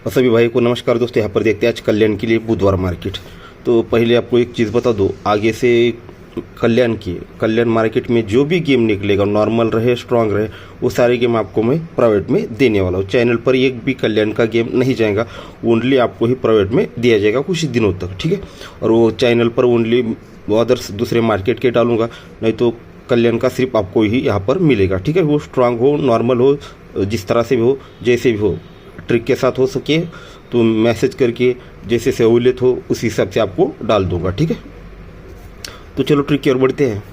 सभी भाई को नमस्कार दोस्तों। यहाँ पर देखते हैं आज कल्याण के लिए बुधवार मार्केट। तो पहले आपको एक चीज़ बता दो, आगे से कल्याण मार्केट में जो भी गेम निकलेगा, नॉर्मल रहे स्ट्रांग रहे, वो सारे गेम आपको मैं प्राइवेट में देने वाला हूँ। चैनल पर एक भी कल्याण का गेम नहीं जाएगा, ओनली आपको ही प्राइवेट में दिया जाएगा कुछ दिनों तक, ठीक है। और वो चैनल पर ओनली अदर्स दूसरे मार्केट के डालूंगा, नहीं तो कल्याण का सिर्फ आपको ही यहाँ पर मिलेगा, ठीक है। वो स्ट्रांग हो, नॉर्मल हो, जिस तरह से भी हो, जैसे भी हो, ट्रिक के साथ हो सके तो मैसेज करके जैसे सहूलियत हो उस हिसाब से आपको डाल दूंगा, ठीक है। तो चलो ट्रिक की ओर बढ़ते हैं।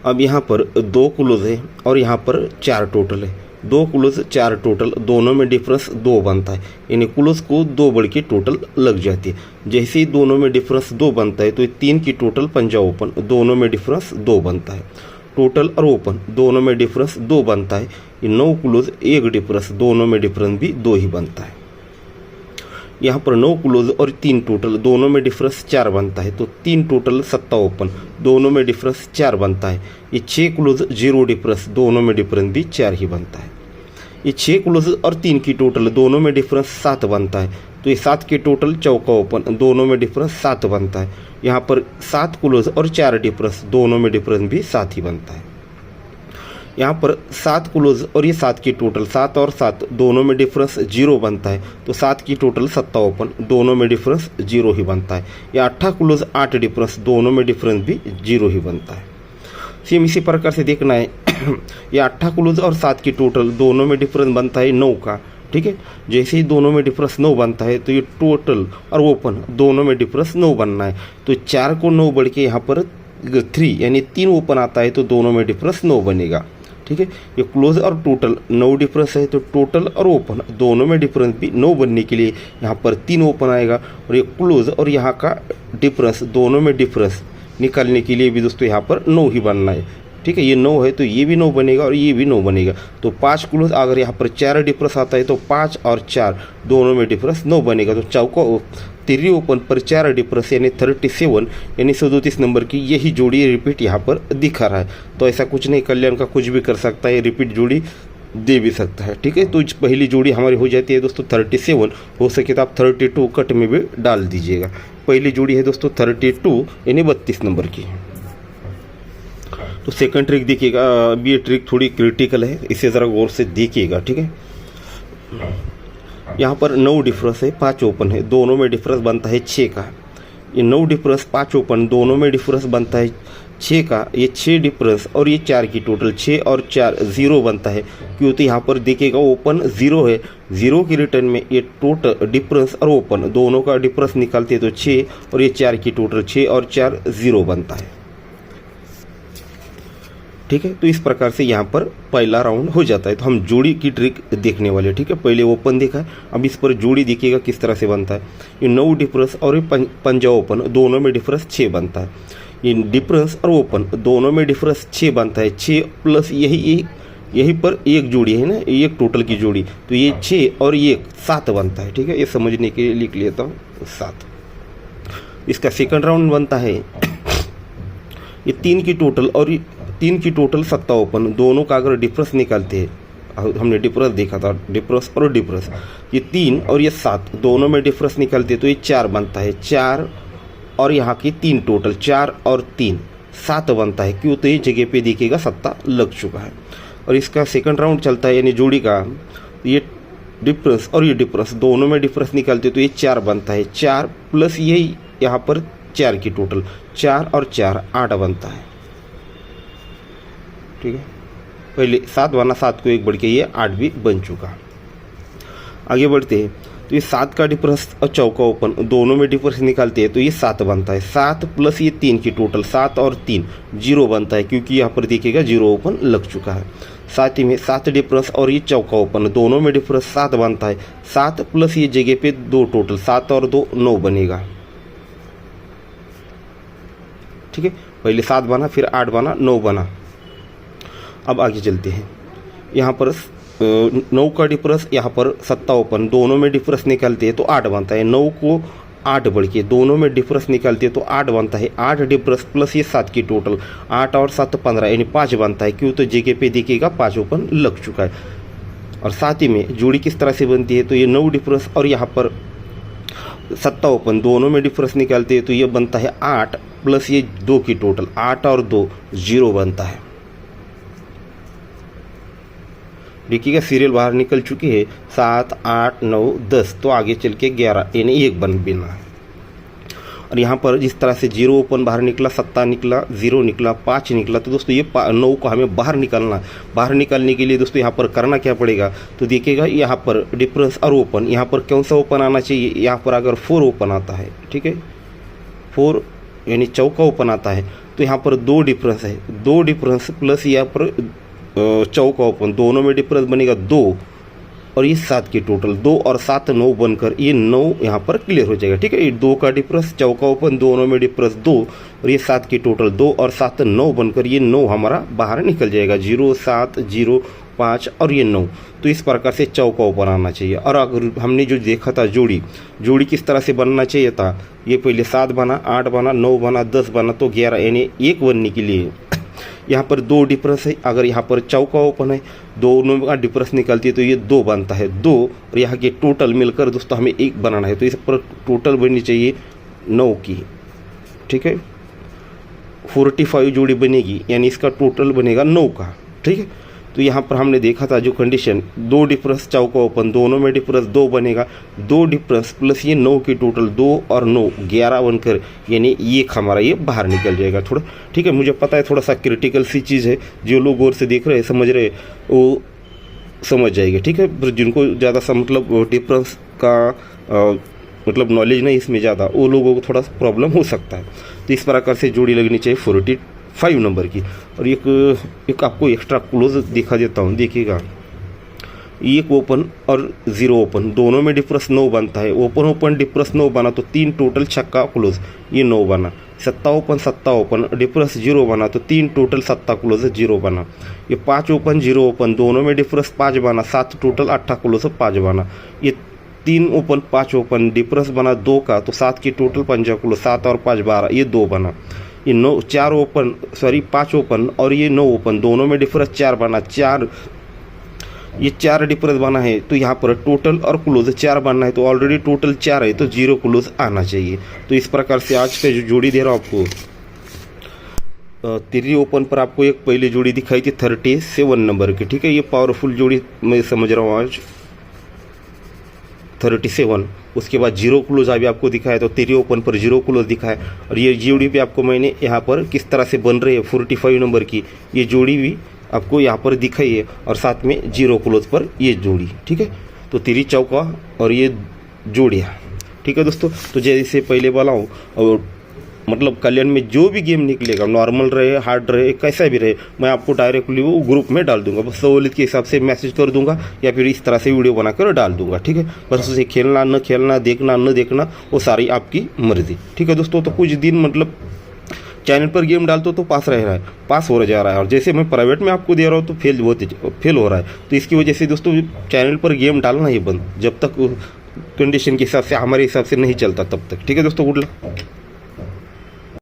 अब यहाँ पर 2 क्लोज है और यहाँ पर 4 टोटल है। 2 क्लोज 4 टोटल, दोनों में डिफरेंस 2 बनता है, यानी क्लोज को 2 बढ़ के टोटल लग जाती है। जैसे ही दोनों में डिफरेंस 2 बनता है तो 3 की टोटल पंजा ओपन, दोनों में डिफरेंस 2 बनता है। टोटल और ओपन दोनों में डिफरेंस 2 बनता है। ये 9 क्लोज 1 डिफरेंस, दोनों में डिफरेंस भी 2 ही बनता है। यहाँ पर 9 क्लोज और 3 टोटल, दोनों में डिफरेंस 4 बनता है, तो 3 टोटल 7 ओपन, दोनों में डिफरेंस 4 बनता है। ये 6 क्लोज 0 डिफरेंस, दोनों में डिफरेंस भी 4 ही बनता है। ये 6 क्लोज और 3 की टोटल, दोनों में डिफरेंस 7 बनता है, तो ये 7 के टोटल चौका ओपन, दोनों में डिफरेंस 7 बनता है। यहाँ पर 7 क्लोज और 4 डिफरेंस, दोनों में डिफरेंस भी 7 ही बनता है। यहाँ पर 7 क्लोज और ये 7 की टोटल, 7 और 7 दोनों में डिफरेंस 0 बनता है, तो 7 की टोटल 7 ओपन, दोनों में डिफरेंस 0 ही बनता है। या 8 क्लोज 8 डिफरेंस, दोनों में डिफरेंस भी 0 ही बनता है। सेम इसी प्रकार से देखना है। या 8 क्लोज और 7 की टोटल, दोनों में डिफरेंस बनता है 9 का, ठीक है। जैसे ही दोनों में डिफरेंस 9 बनता है तो ये टोटल और ओपन दोनों में डिफरेंस 9 बनना है, तो 4 को 9 बढ़ के यहाँ पर 3 यानी 3 ओपन आता है, तो दोनों में डिफरेंस 9 बनेगा, ठीक है। ये क्लोज और टोटल 9 डिफरेंस है, तो टोटल और ओपन दोनों में डिफरेंस भी 9 बनने के लिए यहाँ पर 3 ओपन आएगा। और ये क्लोज और यहाँ का डिफरेंस, दोनों में डिफरेंस निकालने के लिए भी दोस्तों यहाँ पर 9 ही बनना है, ठीक है। ये 9 है तो ये भी 9 बनेगा और ये भी 9 बनेगा, तो 5 क्लोज, अगर यहाँ पर 4 डिफरेंस आता है तो 5 और 4 दोनों में डिफरेंस 9 बनेगा, तो चौका 3 ओपन पर 4 डिफरेंस यानी 37 यानी 37 नंबर की यही जोड़ी रिपीट यहाँ पर दिखा रहा है। तो ऐसा कुछ नहीं, कल्याण का कुछ भी कर सकता है, रिपीट जोड़ी दे भी सकता है, ठीक है। तो पहली जोड़ी हमारी हो जाती है दोस्तों 37, हो सके तो आप 32 कट में भी डाल दीजिएगा। पहली जोड़ी है दोस्तों 32 यानी 32 नंबर की। तो सेकंड ट्रिक देखिएगा, अभी ये ट्रिक थोड़ी क्रिटिकल है, इसे ज़रा गौर से देखिएगा, ठीक है। यहाँ पर 9 डिफरेंस है, 5 ओपन है, दोनों में डिफरेंस बनता है 6 का। ये 9 डिफरेंस 5 ओपन, दोनों में डिफरेंस बनता है 6 का। ये 6 डिफरेंस और ये 4 की टोटल, 6 और 4 0 बनता है, क्यों तो यहाँ पर देखिएगा ओपन 0 है, 0 की रिटर्न में ये टोटल डिफरेंस और ओपन दोनों का डिफरेंस निकालते हैं, तो 6 और ये 4 की टोटल, 6 और 4 0 बनता है, ठीक है। तो इस प्रकार से यहाँ पर पहला राउंड हो जाता है। तो हम जोड़ी की ट्रिक देखने वाले, ठीक है। पहले ओपन देखा है, अब इस पर जोड़ी देखिएगा किस तरह से बनता है। ये 9 डिफरेंस और ये पंजा ओपन, दोनों में डिफरेंस 6 बनता है। ये डिफरेंस और ओपन दोनों में डिफरेंस 6 बनता है, 6 प्लस यही पर एक जोड़ी है ना, एक टोटल की जोड़ी, तो ये 6 और 1 7 बनता है, ठीक है। ये समझने के लिए लिख लेता हूँ 7। इसका सेकंड राउंड बनता है, ये 3 की टोटल और 3 की टोटल 7 ओपन, दोनों का अगर डिफरेंस निकालते हैं, हमने डिफरेंस देखा था, डिफरेंस और डिफरेंस, ये 3 और ये 7 दोनों में डिफरेंस निकालते हैं, तो ये 4 बनता है, 4 और यहाँ की 3 टोटल, 4 और 3 7 बनता है, क्यों तो ये जगह पे देखिएगा 7 लग चुका है। और इसका सेकंड राउंड चलता है, यानी जोड़ी का ये डिफरेंस और ये डिफरेंस दोनों में डिफरेंस निकालते हैं, तो ये 4 बनता है, 4 प्लस यही यहाँ पर 4 की टोटल, 4 और 4 8 बनता है, ठीक है। पहले 7 बना, 7 को 1 बढ़ के ये 8 भी बन चुका। आगे बढ़ते हैं, तो ये 7 का डिफरेंस और चौका ओपन दोनों में डिफरेंस निकालते हैं, तो ये 7 बनता है, 7 प्लस ये 3 की टोटल, 7 और 3 0 बनता है, क्योंकि यहाँ पर देखिएगा 0 ओपन लग चुका है। साथ ही में 7 डिफरेंस और ये चौका ओपन दोनों में डिफरेंस 7 बनता है, 7 प्लस ये जगह पे 2 टोटल, 7 और 2 9 बनेगा, ठीक है। पहले 7 बना, फिर 8 बना, 9 बना। अब आगे चलते हैं, यहाँ पर 9 का डिफरेंस, यहाँ पर 7 ओपन दोनों में डिफरेंस निकालते हैं, तो 8 बनता है। 9 को 8 बढ़ के दोनों में डिफरेंस निकालते हैं, तो 8 बनता है। 8 डिफरेंस प्लस ये 7 की टोटल, 8 और 7 15 यानी 5 बनता है, क्यों तो जगह पे देखिएगा 5 ओपन लग चुका है। और साथ ही में जोड़ी किस तरह से बनती है, तो ये 9 डिफरेंस और यहाँ पर 7 ओपन दोनों में डिफरेंस निकालते हैं तो ये बनता है 8 प्लस ये 2 की टोटल 8 और 2 0 बनता है। देखिएगा सीरियल बाहर निकल चुकी है 7 8 9 10, तो आगे चल के 11 यानी 1 बिना है। और यहाँ पर जिस तरह से 0 ओपन बाहर निकला, 7 निकला, 0 निकला, 5 निकला, तो दोस्तों ये 9 को हमें बाहर निकालना। बाहर निकालने के लिए दोस्तों यहाँ पर करना क्या पड़ेगा, तो देखिएगा यहाँ पर डिफरेंस और ओपन, यहाँ पर कौन सा ओपन आना चाहिए, यहाँ पर अगर 4 ओपन आता है, ठीक है 4 यानी चौका ओपन आता है, तो यहाँ पर 2 डिफरेंस है, 2 डिफरेंस प्लस यहाँ पर चौका ओपन, दोनों में डिफरेंस बनेगा 2 और ये 7 की टोटल 2 और 7 9 बनकर ये 9 यहाँ पर क्लियर हो जाएगा। ठीक है, ये 2 का डिफरेंस चौका ओपन दोनों में डिफरेंस 2 और ये 7 की टोटल 2 और 7 9 बनकर ये 9 हमारा बाहर निकल जाएगा। 0 7 0 5 और ये 9, तो इस प्रकार से चौका ओपन आना चाहिए। और अगर हमने जो देखा था जोड़ी किस तरह से बनना चाहिए था, ये पहले 7 बना, 8 बना, 9 बना, 10 बना, तो 11 यानी 1 बनने के लिए यहाँ पर 2 डिफरेंस है। अगर यहाँ पर चौका ओपन है, दोनों का डिफरेंस निकलती है तो ये 2 बनता है 2 और यहाँ के टोटल मिलकर दोस्तों हमें 1 बनाना है, तो इस पर टोटल बननी चाहिए 9 की। ठीक है, 45 जोड़ी बनेगी यानी इसका टोटल बनेगा 9 का। ठीक है, तो यहाँ पर हमने देखा था जो कंडीशन 2 डिफरेंस चौका ओपन दोनों में डिफरेंस 2 बनेगा, 2 डिफरेंस प्लस ये 9 की टोटल 2 और 9 11 बनकर यानी ये हमारा ये बाहर निकल जाएगा थोड़ा। ठीक है, मुझे पता है थोड़ा सा क्रिटिकल सी चीज़ है, जो लोग गौर से देख रहे हैं समझ रहे वो समझ जाएंगे। ठीक है, जिनको ज़्यादा सा मतलब डिफरेंस का मतलब नॉलेज नहीं इसमें ज़्यादा, वो लोगों को थोड़ा प्रॉब्लम हो सकता है। तो इस प्रकार से जोड़ी लगनी चाहिए 45 नंबर की। और एक आपको एक्स्ट्रा क्लोज दिखा देता हूँ, देखिएगा 1 ओपन और 0 ओपन दोनों में डिफरेंस 9 बनता है, ओपन डिफरेंस 9 बना तो 3 टोटल छक्का क्लोज ये 9 बना। 7 ओपन डिफरेंस 0 बना तो 3 टोटल 7 क्लोज 0 बना। ये 5 ओपन 0 ओपन दोनों में डिफरेंस 5 बना, 7 टोटल 8 क्लोज 5 बना। ये 3 ओपन 5 ओपन डिफरेंस बना 2 का, तो 7 की टोटल 5 क्लोज 7 और 5 12 ये 2 बना। ये 5 ओपन और ये 9 ओपन दोनों में डिफरेंस 4 बना, 4 ये 4 डिफरेंस बना है, तो यहाँ पर टोटल और क्लोज 4 बनना है, तो ऑलरेडी टोटल 4 है तो 0 क्लोज आना चाहिए। तो इस प्रकार से आज का जो जोड़ी दे रहा हूँ आपको 3 ओपन पर आपको एक पहली जोड़ी दिखाई थी 37 नंबर की। ठीक है, ये पावरफुल जोड़ी मैं समझ रहा हूँ आज 37। उसके बाद 0 क्लोज अभी आपको दिखाया, तो 3 ओपन पर 0 क्लोज दिखाया। और ये जोड़ी भी आपको मैंने यहाँ पर किस तरह से बन रही है 45 नंबर की, ये जोड़ी भी आपको यहाँ पर दिखाई है और साथ में 0 क्लोज पर ये जोड़ी। ठीक है, तो 3 चौका और ये जोड़ियाँ। ठीक है दोस्तों, तो जैसे पहले बोला हूँ और मतलब कल्याण में जो भी गेम निकलेगा, नॉर्मल रहे हार्ड रहे कैसा भी रहे, मैं आपको डायरेक्टली वो ग्रुप में डाल दूंगा। बस सहूलियत के हिसाब से मैसेज कर दूंगा या फिर इस तरह से वीडियो बनाकर डाल दूंगा। ठीक है, बस उसे खेलना न खेलना, देखना न देखना, वो सारी आपकी मर्जी। ठीक है दोस्तों, तो कुछ दिन मतलब चैनल पर गेम डालते तो पास रह रहा है, पास हो जा रहा है, और जैसे मैं प्राइवेट में आपको दे रहा हूँ तो फेल हो रहा है। तो इसकी वजह से दोस्तों चैनल पर गेम डालना ही बंद, जब तक कंडीशन के हिसाब से हमारे हिसाब से नहीं चलता तब तक। ठीक है दोस्तों, गुड लक।